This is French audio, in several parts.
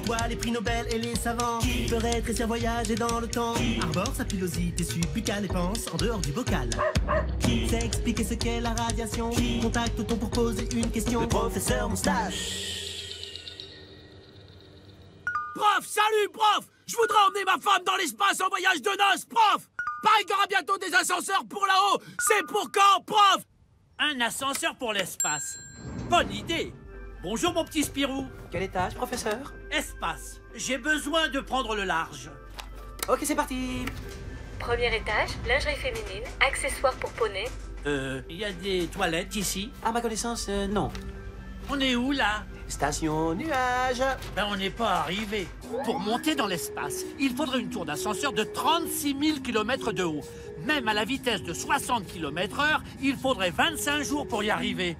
voit les prix Nobel et les savants qui ferait réussir voyager dans le temps. Arbore sa pilosité subbuccale et pense en dehors du bocal. Qui sait expliquer ce qu'est la radiation? Contacte-t-on pour poser une question? Le professeur Moustache. Prof, salut, prof! Je voudrais emmener ma femme dans l'espace en voyage de noces, prof! Pareil qu'il y aura bientôt des ascenseurs pour là-haut. C'est pour quand, prof? Un ascenseur pour l'espace. Bonne idée. Bonjour, mon petit Spirou. Quel étage, professeur? Espace. J'ai besoin de prendre le large. Ok, c'est parti. Premier étage, lingerie féminine, accessoires pour poney. Il y a des toilettes ici. À ma connaissance, non. On est où, là? Station nuage. Ben, on n'est pas arrivé. Pour monter dans l'espace, il faudrait une tour d'ascenseur de 36 000 km de haut. Même à la vitesse de 60 km/h, il faudrait 25 jours pour y arriver.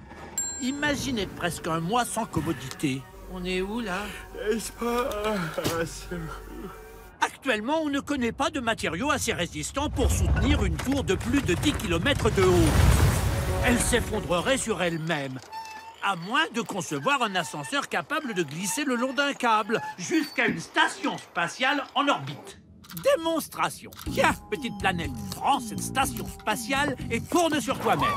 Imaginez presque un mois sans commodité. On est où, là? Espace. Actuellement, on ne connaît pas de matériaux assez résistants pour soutenir une tour de plus de 10 km de haut. Elle s'effondrerait sur elle-même. À moins de concevoir un ascenseur capable de glisser le long d'un câble jusqu'à une station spatiale en orbite. Démonstration. Tiens, petite planète, prends cette station spatiale et tourne sur toi-même.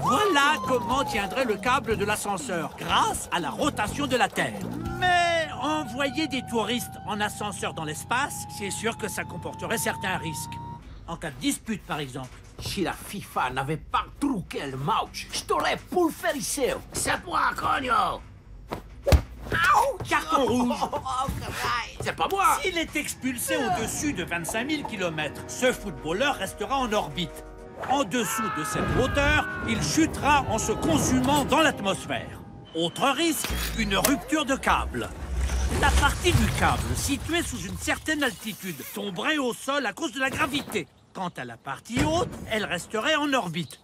Voilà comment tiendrait le câble de l'ascenseur grâce à la rotation de la Terre. Mais envoyer des touristes en ascenseur dans l'espace, c'est sûr que ça comporterait certains risques. En cas de dispute, par exemple. Si la FIFA n'avait pas truqué le match, je t'aurais pulvérisé. C'est moi, cogno! Carton rouge. C'est pas moi! S'il est expulsé au-dessus de 25 000 km, ce footballeur restera en orbite. En dessous de cette hauteur, il chutera en se consumant dans l'atmosphère. Autre risque, une rupture de câble. La partie du câble située sous une certaine altitude tomberait au sol à cause de la gravité. Quant à la partie haute, elle resterait en orbite.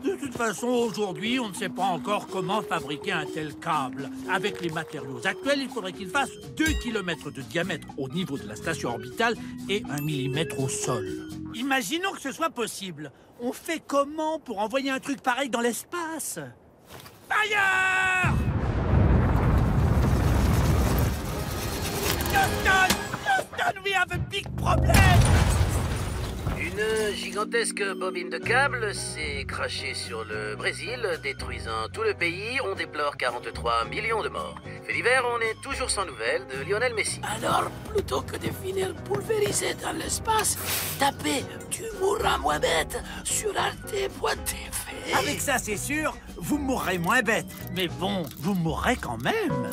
De toute façon, aujourd'hui, on ne sait pas encore comment fabriquer un tel câble. Avec les matériaux actuels, il faudrait qu'il fasse 2 km de diamètre au niveau de la station orbitale et 1 millimètre au sol. Imaginons que ce soit possible. On fait comment pour envoyer un truc pareil dans l'espace? Fire! Houston, we have a big problem! Une gigantesque bobine de câble s'est crachée sur le Brésil, détruisant tout le pays. On déplore 43 millions de morts. Fait divers, on est toujours sans nouvelles de Lionel Messi. Alors, plutôt que de finir pulvérisé dans l'espace, tapez « Tu mourras moins bête » sur arte.tv. Avec ça, c'est sûr, vous mourrez moins bête. Mais bon, vous mourrez quand même.